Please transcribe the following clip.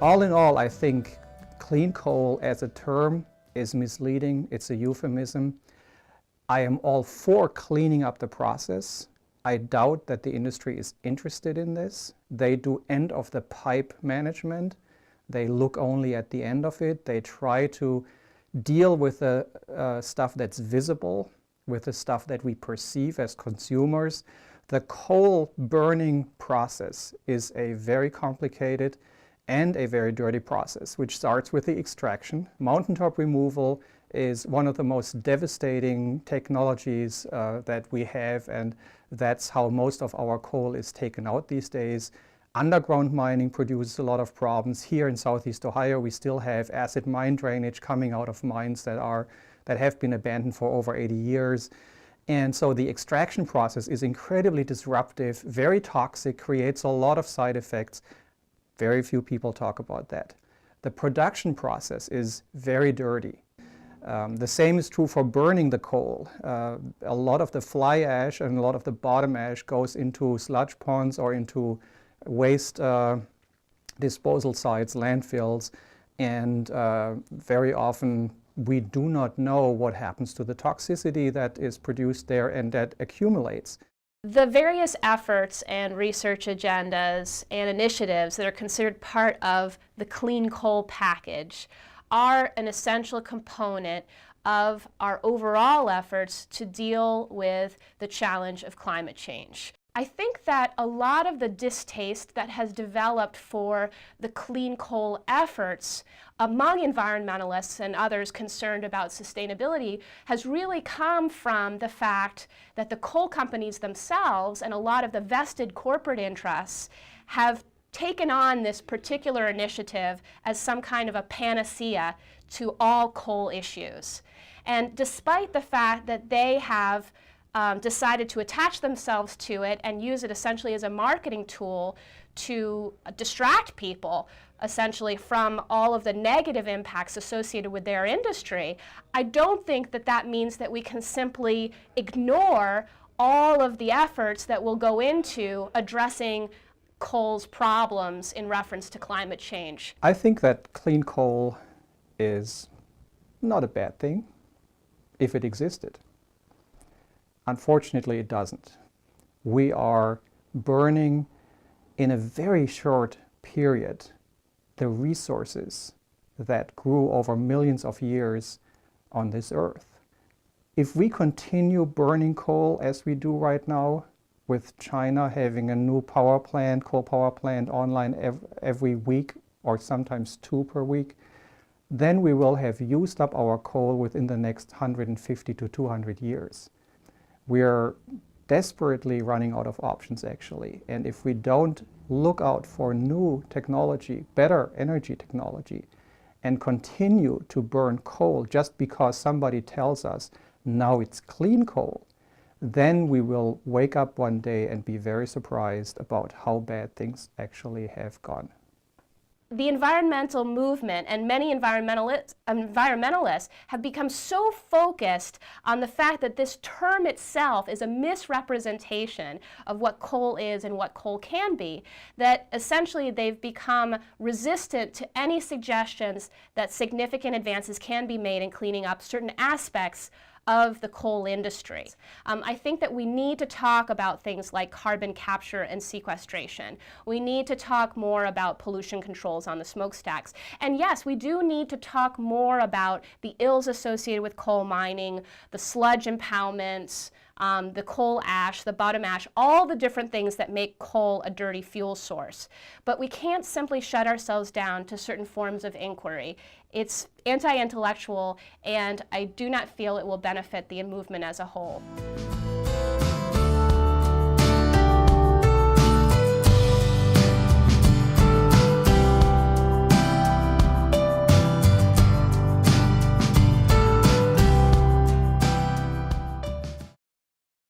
All in all, I think clean coal as a term is misleading. It's a euphemism. I am all for cleaning up the process. I doubt that the industry is interested in this. They do end of the pipe management. They look only at the end of it. They try to deal with the stuff that's visible, with the stuff that we perceive as consumers. The coal burning process is a very complicated and a very dirty process, which starts with the extraction. Mountaintop removal is one of the most devastating technologies that we have, and that's how most of our coal is taken out these days. Underground mining produces a lot of problems. Here in Southeast Ohio, we still have acid mine drainage coming out of mines that have been abandoned for over 80 years. And so the extraction process is incredibly disruptive, very toxic, creates a lot of side effects. Very few people talk about that. The production process is very dirty. The same is true for burning the coal. A lot of the fly ash and a lot of the bottom ash goes into sludge ponds or into waste disposal sites, landfills, and very often we do not know what happens to the toxicity that is produced there and that accumulates. The various efforts and research agendas and initiatives that are considered part of the clean coal package are an essential component of our overall efforts to deal with the challenge of climate change. I think that a lot of the distaste that has developed for the clean coal efforts among environmentalists and others concerned about sustainability has really come from the fact that the coal companies themselves and a lot of the vested corporate interests have taken on this particular initiative as some kind of a panacea to all coal issues. And despite the fact that they have decided to attach themselves to it and use it essentially as a marketing tool to distract people essentially from all of the negative impacts associated with their industry, I don't think that that means that we can simply ignore all of the efforts that will go into addressing coal's problems in reference to climate change. I think that clean coal is not a bad thing if it existed. Unfortunately, it doesn't. We are burning in a very short period the resources that grew over millions of years on this earth. If we continue burning coal as we do right now, with China having a new power plant, coal power plant online every week or sometimes 2 per week, then we will have used up our coal within the next 150 to 200 years. We are desperately running out of options, actually. And if we don't look out for new technology, better energy technology, and continue to burn coal just because somebody tells us now it's clean coal, then we will wake up one day and be very surprised about how bad things actually have gone. The environmental movement and many environmentalists have become so focused on the fact that this term itself is a misrepresentation of what coal is and what coal can be, that essentially they've become resistant to any suggestions that significant advances can be made in cleaning up certain aspects of the coal industry. I think that we need to talk about things like carbon capture and sequestration. We need to talk more about pollution controls on the smokestacks. And yes, we do need to talk more about the ills associated with coal mining, the sludge impoundments, the coal ash, the bottom ash, all the different things that make coal a dirty fuel source. But we can't simply shut ourselves down to certain forms of inquiry. It's anti-intellectual, and I do not feel it will benefit the movement as a whole.